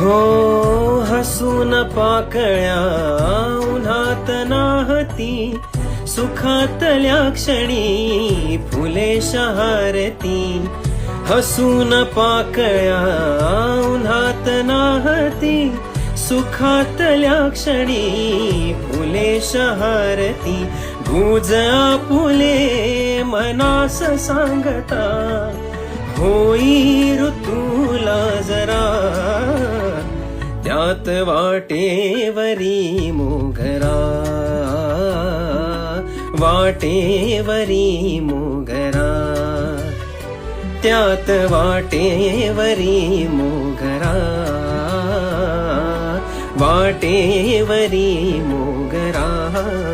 हो हसून पाकळ्या उन्हात नाहती, सुखातल्या क्षणी फुले शहारती. हसून पाकळ्या उन्हात नाहती, सुखातल्या क्षणी फुले शहारती. गुज आपुले मनास सांगता, होई ऋतूला जरा त्यात वाटेवरी मोगरा, वाटेवरी मोगरा, त्यात वाटेवरी मोगरा, वाटेवरी मोगरा.